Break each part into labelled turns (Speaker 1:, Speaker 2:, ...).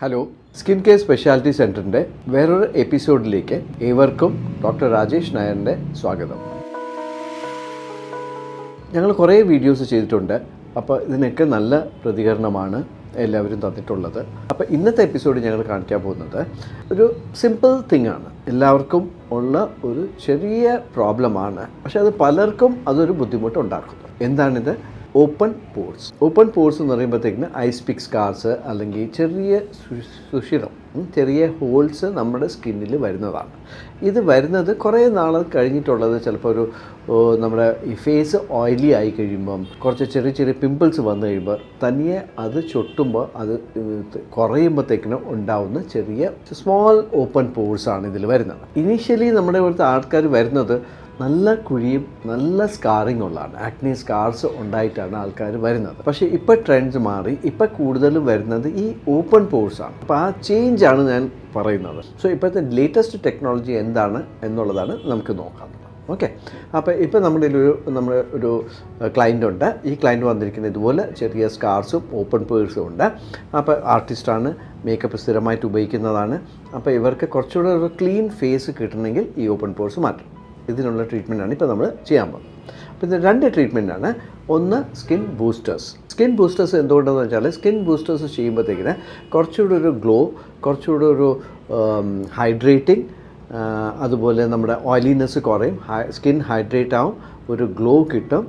Speaker 1: Hello, skin care speciality സെൻറ്ററിൻ്റെ വേറൊരു എപ്പിസോഡിലേക്ക് ഏവർക്കും ഡോക്ടർ രാജേഷ് നായരുടെ സ്വാഗതം. ഞങ്ങൾ കുറേ വീഡിയോസ് ചെയ്തിട്ടുണ്ട്. അപ്പോൾ ഇതിനൊക്കെ നല്ല പ്രതികരണമാണ് എല്ലാവരും തന്നിട്ടുള്ളത്. അപ്പോൾ ഇന്നത്തെ എപ്പിസോഡ് ഞങ്ങൾ കാണിക്കാൻ പോകുന്നത് ഒരു സിമ്പിൾ തിങ് ആണ്. എല്ലാവർക്കും ഉള്ള ഒരു ചെറിയ പ്രോബ്ലമാണ്, പക്ഷെ അത് പലർക്കും അതൊരു ബുദ്ധിമുട്ടുണ്ടാക്കുന്നു. എന്താണിത്? Open pores. ഓപ്പൺ പോർസ് എന്ന് പറയുമ്പോഴത്തേക്കിന് ഐസ് പിക് സ്കാർസ് അല്ലെങ്കിൽ ചെറിയ സുഷിരം, ചെറിയ ഹോൾസ് നമ്മുടെ സ്കിന്നിൽ വരുന്നതാണ്. ഇത് വരുന്നത് കുറേ നാൾ കഴിഞ്ഞിട്ടുള്ളത്. ചിലപ്പോൾ ഒരു നമ്മുടെ ഈ ഫേസ് ഓയിലി ആയി കഴിയുമ്പം കുറച്ച് ചെറിയ ചെറിയ പിമ്പിൾസ് വന്നു കഴിയുമ്പോൾ തനിയെ അത് ചൊട്ടുമ്പോൾ അത് കുറയുമ്പോഴത്തേക്കിനും ഉണ്ടാവുന്ന ചെറിയ സ്മോൾ ഓപ്പൺ പോർസാണ് ഇതിൽ വരുന്നത്. ഇനീഷ്യലി നമ്മുടെ ഇവിടുത്തെ ആൾക്കാർ വരുന്നത് നല്ല കുഴിയും നല്ല സ്കാറിങ് ഉള്ളതാണ്. ആക്നി സ്കാർസ് ഉണ്ടായിട്ടാണ് ആൾക്കാർ വരുന്നത്. പക്ഷേ ഇപ്പോൾ ട്രെൻഡ്സ് മാറി. ഇപ്പോൾ കൂടുതലും വരുന്നത് ഈ ഓപ്പൺ പോർസാണ്. അപ്പോൾ ആ ചേഞ്ചാണ് ഞാൻ പറയുന്നത്. സോ ഇപ്പോഴത്തെ ലേറ്റസ്റ്റ് ടെക്നോളജി എന്താണ് എന്നുള്ളതാണ് നമുക്ക് നോക്കാം. ഓക്കെ, അപ്പോൾ ഇപ്പോൾ നമ്മുടെ ഒരു ക്ലയൻ്റ് ഉണ്ട്. ഈ ക്ലയൻറ്റ് വന്നിരിക്കുന്നത് ഇതുപോലെ ചെറിയ സ്കാർസും ഓപ്പൺ പോർസും ഉണ്ട്. അപ്പോൾ ആർട്ടിസ്റ്റാണ്, മേക്കപ്പ് സ്ഥിരമായിട്ട് ഉപയോഗിക്കുന്നതാണ്. അപ്പോൾ ഇവർക്ക് കുറച്ചുകൂടെ ഒരു ക്ലീൻ ഫേസ് കിട്ടണമെങ്കിൽ ഈ ഓപ്പൺ പോർസ് മാറ്റും. ഇതിനുള്ള ട്രീറ്റ്മെൻറ്റാണ് ഇപ്പോൾ നമ്മൾ ചെയ്യാൻ പോകുന്നത്. അപ്പോൾ ഇത് രണ്ട് ട്രീറ്റ്മെൻറ്റാണ്. ഒന്ന് സ്കിൻ ബൂസ്റ്റേഴ്സ്. സ്കിൻ ബൂസ്റ്റേഴ്സ് എന്തുകൊണ്ടെന്ന് വെച്ചാൽ സ്കിൻ ബൂസ്റ്റേഴ്സ് ചെയ്യുമ്പോഴത്തേക്കിന് കുറച്ചുകൂടെ ഒരു ഗ്ലോ, കുറച്ചുകൂടെ ഒരു ഹൈഡ്രേറ്റിംഗ്, അതുപോലെ നമ്മുടെ ഓയിലിനെസ് കുറയും, സ്കിൻ ഹൈഡ്രേറ്റ് ആവും, ഒരു ഗ്ലോ കിട്ടും,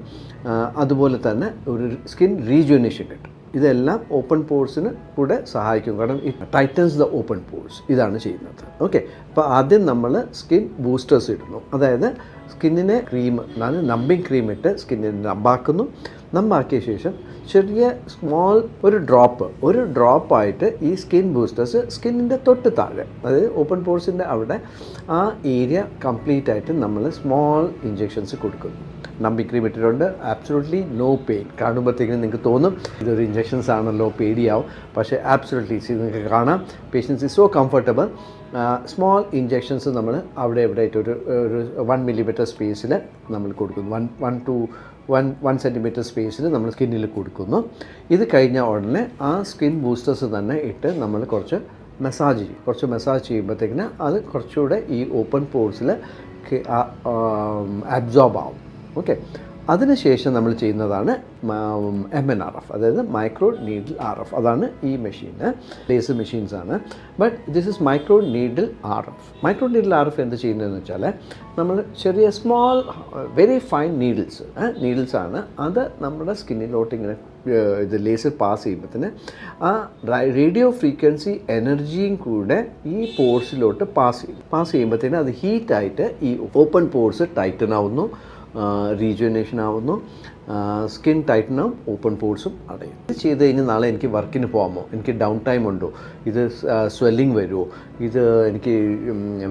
Speaker 1: അതുപോലെ തന്നെ ഒരു സ്കിൻ റീജുവനേഷൻ കിട്ടും. ഇതെല്ലാം ഓപ്പൺ പോർസിന് കൂടെ സഹായിക്കും. കാരണം it Titans the open pores. ഇതാണ് ചെയ്യുന്നത്. ഓക്കെ, അപ്പോൾ ആദ്യം നമ്മൾ സ്കിൻ ബൂസ്റ്റേഴ്സ് ഇടുന്നു. അതായത് സ്കിന്നിനെ ക്രീം, അതായത് നമ്പിങ് ക്രീം ഇട്ട് സ്കിന്നിനെ നമ്പാക്കുന്നു. നമ്പാക്കിയ ശേഷം ചെറിയ സ്മോൾ ഒരു ഡ്രോപ്പായിട്ട് ഈ സ്കിൻ ബൂസ്റ്റേഴ്സ് സ്കിന്നിൻ്റെ തൊട്ട് താഴെ, അതായത് ഓപ്പൺ പോർസിൻ്റെ അവിടെ ആ ഏരിയ കംപ്ലീറ്റ് ആയിട്ട് നമ്മൾ സ്മോൾ ഇഞ്ചെക്ഷൻസ് കൊടുക്കുന്നു. നമ്പി ക്രീം ഇട്ടിട്ടുണ്ട്. Absolutely no pain. കാണുമ്പോഴത്തേക്കും നിങ്ങൾക്ക് തോന്നും ഇതൊരു ഇഞ്ചെക്ഷൻസ് ആണല്ലോ, പേടിയാവും. പക്ഷേ ആബ്സൊല്യൂട്ട്ലി നിങ്ങൾക്ക് കാണാം, patients is so comfortable. Small injections നമ്മൾ അവിടെ ആയിട്ട് ഒരു 1 millimeter സ്പേസിൽ നമ്മൾ കൊടുക്കുന്നു. 1 centimeter സ്പേസിൽ നമ്മൾ സ്കിന്നിൽ കൊടുക്കുന്നു. ഇത് കഴിഞ്ഞ ഉടനെ ആ സ്കിൻ ബൂസ്റ്റേഴ്സ് തന്നെ ഇട്ട് നമ്മൾ കുറച്ച് മസാജ് ചെയ്യുമ്പോഴത്തേക്കിന് അത് കുറച്ചുകൂടെ ഈ ഓപ്പൺ പോർസിൽ അബ്സോർബ് ആവും. ഓക്കെ, അതിനുശേഷം നമ്മൾ ചെയ്യുന്നതാണ് MNRF, അതായത് മൈക്രോ നീഡിൽ RF. അതാണ് ഈ മെഷീന്. ലേസർ മെഷീൻസാണ്. But this is micro needle RF. Micro needle RF എന്ത് ചെയ്യുന്നതെന്ന് വെച്ചാൽ നമ്മൾ ചെറിയ സ്മോൾ വെരി ഫൈൻ നീഡിൽസാണ്. അത് നമ്മുടെ സ്കിന്നിലോട്ട് ഇങ്ങനെ ഇത് ലേസർ പാസ് ചെയ്യുമ്പോഴത്തേന് ആ റേഡിയോ ഫ്രീക്വൻസി എനർജിയും കൂടെ ഈ പോർസിലോട്ട് പാസ് ചെയ്യുമ്പോഴത്തേന് അത് ഹീറ്റായിട്ട് ഈ ഓപ്പൺ പോർസ് ടൈറ്റൻ ആവുന്നു, റീജുവനേഷൻ ആവുന്നു, സ്കിൻ ടൈറ്റനാവും, ഓപ്പൺ പോർസും അടയും. ഇത് ചെയ്ത് കഴിഞ്ഞ് നാളെ എനിക്ക് വർക്കിന് പോകാമോ, എനിക്ക് ഡൗൺ ടൈം ഉണ്ടോ, ഇത് സ്വെല്ലിങ് വരുമോ, ഇത് എനിക്ക്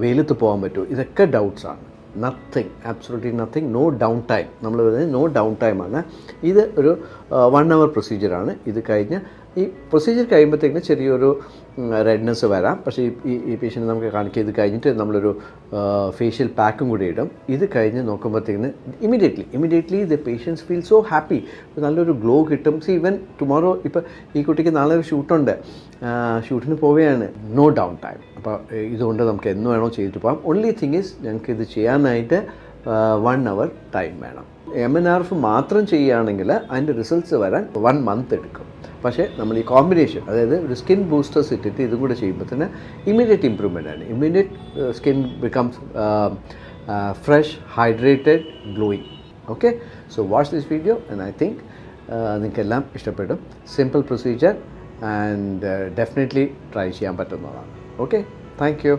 Speaker 1: വെയിലത്ത് പോകാൻ പറ്റുമോ, ഇതൊക്കെ ഡൗട്ട്സാണ്. Nothing, absolutely nothing. No downtime. നമ്മൾ പറയുന്നത് നോ ഡൗൺ ടൈമാണ്. ഇത് ഒരു 1 hour പ്രൊസീജിയറാണ്. ഇത് കഴിഞ്ഞ് ഈ പ്രൊസീജിയർ കഴിയുമ്പോഴത്തേക്കിന് ചെറിയൊരു റെഡ്നെസ് വരാം. പക്ഷേ ഈ പേഷ്യൻ്റ് നമുക്ക് കാണിക്കുക. ഇത് കഴിഞ്ഞിട്ട് നമ്മളൊരു ഫേഷ്യൽ പാക്കും കൂടി ഇടും. ഇത് കഴിഞ്ഞ് നോക്കുമ്പോഴത്തേക്കിന് immediately the patients feel so happy. നല്ലൊരു ഗ്ലോ കിട്ടും. ഈവൻ ടുമോറോ, ഇപ്പോൾ ഈ കുട്ടിക്ക് നാളെ ഒരു ഷൂട്ടുണ്ട്, ഷൂട്ടിന് പോവുകയാണ്. No downtime. അപ്പോൾ ഇതുകൊണ്ട് നമുക്ക് എന്ന് വേണോ ചെയ്തിട്ട് പോകാം. ഓൺലി തിങ് ഈസ് ഞങ്ങൾക്ക് ഇത് ചെയ്യാനായിട്ട് 1 hour ടൈം വേണം. MNRF മാത്രം ചെയ്യുകയാണെങ്കിൽ അതിൻ്റെ റിസൾട്ട്സ് വരാൻ 1 month എടുക്കും. പക്ഷേ നമ്മൾ ഈ കോമ്പിനേഷൻ, അതായത് ഒരു സ്കിൻ ബൂസ്റ്റേഴ്സ് ഇട്ടിട്ട് ഇതും കൂടെ ചെയ്യുമ്പോൾ തന്നെ ഇമ്മീഡിയറ്റ് ഇമ്പ്രൂവ്മെൻ്റ് ആണ്. Immediate skin becomes fresh, hydrated, glowing. Okay, so watch this video and I think നിങ്ങൾക്കെല്ലാം ഇഷ്ടപ്പെടും. Simple procedure and definitely try ചെയ്യാൻ പറ്റുന്നതാണ്. Okay, thank you.